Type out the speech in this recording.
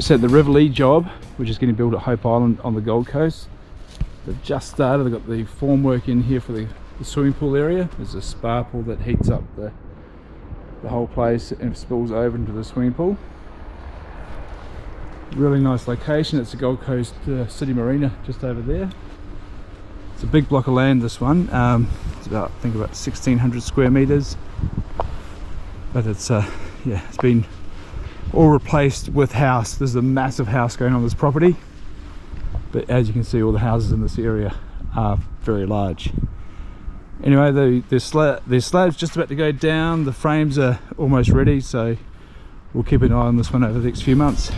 said, the Riverleigh job, which is going to build at Hope Island on the Gold Coast. They've just started. They've got the formwork in here for the swimming pool area. There's a spa pool that heats up the whole place and spills over into the swimming pool. Really nice location. It's the Gold Coast City Marina just over there. It's a big block of land, this one. It's about, I think, about 1,600 square meters. But it's yeah, it's been all replaced with house. There's a massive house going on this property, but as you can see, all the houses in this area are very large. Anyway, the slab's just about to go down. The frames are almost ready, so we'll keep an eye on this one over the next few months.